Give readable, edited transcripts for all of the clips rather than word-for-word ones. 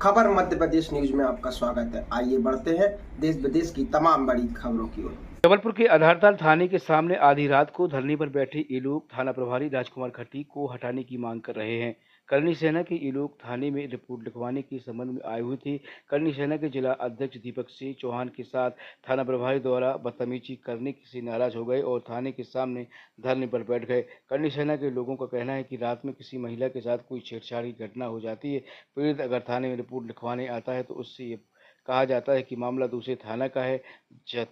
खबर मध्य प्रदेश न्यूज में आपका स्वागत है। आइए बढ़ते हैं देश विदेश की तमाम बड़ी खबरों की ओर। जबलपुर के आधारताल थाने के सामने आधी रात को धरने पर बैठे ये लोग थाना प्रभारी राजकुमार खट्टी को हटाने की मांग कर रहे हैं। करनी सेना के ये लोग थाने में रिपोर्ट लिखवाने के संबंध में आए हुए थे। करनी सेना के जिला अध्यक्ष दीपक सिंह चौहान के साथ थाना प्रभारी द्वारा बदतमीजी करने से नाराज हो गए और थाने के सामने धरने पर बैठ गए। करनी सेना के लोगों का कहना है कि रात में किसी महिला के साथ कोई छेड़छाड़ की घटना हो जाती है। पीड़ित अगर थाने में रिपोर्ट लिखवाने आता है तो उससे ये कहा जाता है कि मामला दूसरे थाना का है।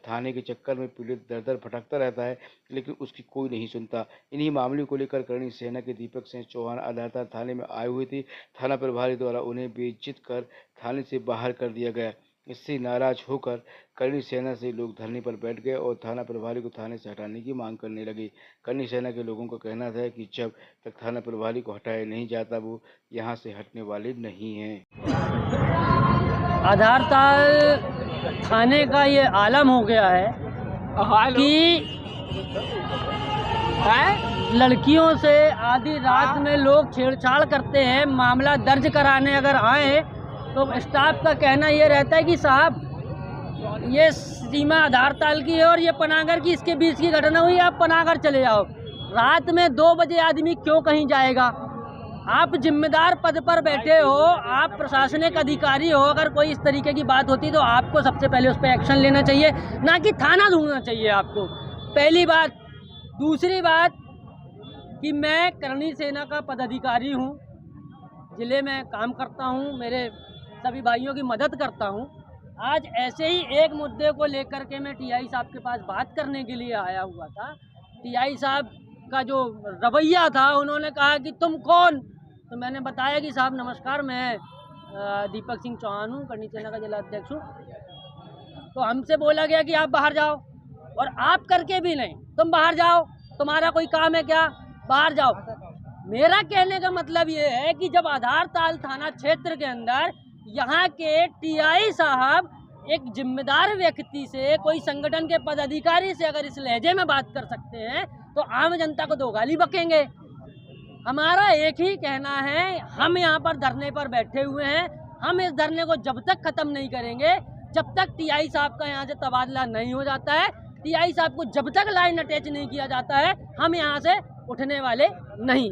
थाने के चक्कर में पीड़ित दर दर भटकता रहता है, लेकिन उसकी कोई नहीं सुनता। इन्हीं मामले को लेकर करनी सेना के दीपक सिंह चौहान आधारताल थाने में आए हुए थे। थाना प्रभारी द्वारा उन्हें बेइज्जत कर थाने से बाहर कर दिया गया। इससे नाराज होकर करनी सेना से लोग धरने पर बैठ गए और थाना प्रभारी को थाने से हटाने की मांग करने लगे। करनी सेना के लोगों का कहना था कि जब तक थाना प्रभारी को हटाया नहीं जाता वो यहाँ से हटने वाले नहीं हैं। आधारताल थाने का ये आलम हो गया है कि लड़कियों से आधी रात में लोग छेड़छाड़ करते हैं। मामला दर्ज कराने अगर आए तो स्टाफ का कहना ये रहता है कि साहब ये सीमा आधारताल की है और ये पनागर की, इसके बीच की घटना हुई, आप पनागर चले जाओ। रात में 2 बजे आदमी क्यों कहीं जाएगा? आप जिम्मेदार पद पर बैठे हो, आप प्रशासनिक अधिकारी हो, अगर कोई इस तरीके की बात होती तो आपको सबसे पहले उस पर एक्शन लेना चाहिए, ना कि थाना ढूंढना चाहिए आपको। पहली बात। दूसरी बात कि मैं करनी सेना का पदाधिकारी हूं, ज़िले में काम करता हूं, मेरे सभी भाइयों की मदद करता हूं। आज ऐसे ही एक मुद्दे को लेकर के मैं टीआई साहब के पास बात करने के लिए आया हुआ था। टीआई साहब का जो रवैया था, उन्होंने कहा कि तुम कौन? तो मैंने बताया कि साहब नमस्कार, मैं दीपक सिंह चौहान हूँ, करनी सेना का जिला अध्यक्ष हूँ। तो हमसे बोला गया कि आप बाहर जाओ, और आप करके भी नहीं, तुम बाहर जाओ, तुम्हारा कोई काम है क्या? बाहर जाओ। मेरा कहने का मतलब ये है कि जब आधारताल थाना क्षेत्र के अंदर यहाँ के टीआई साहब एक जिम्मेदार व्यक्ति से, कोई संगठन के पदाधिकारी से अगर इस लहजे में बात कर सकते हैं तो आम जनता को 2 गाली बकेंगे। हमारा एक ही कहना है, हम यहाँ पर धरने पर बैठे हुए हैं। हम इस धरने को जब तक ख़त्म नहीं करेंगे, जब तक टीआई साहब का यहाँ से तबादला नहीं हो जाता है, टीआई साहब को जब तक लाइन अटैच नहीं किया जाता है, हम यहाँ से उठने वाले नहीं।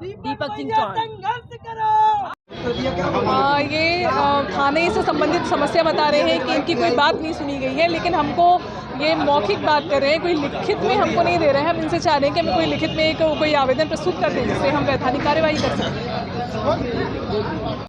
दीपक सिंह चौहान। ये थाने से संबंधित समस्या बता रहे हैं कि इनकी कोई बात नहीं सुनी गई है, लेकिन हमको ये मौखिक बात कर रहे हैं, कोई लिखित में हमको नहीं दे रहे हैं। हम इनसे चाह रहे हैं कि हमें कोई लिखित में कोई आवेदन प्रस्तुत कर दें जिससे हम वैधानिक कार्यवाही कर सकें।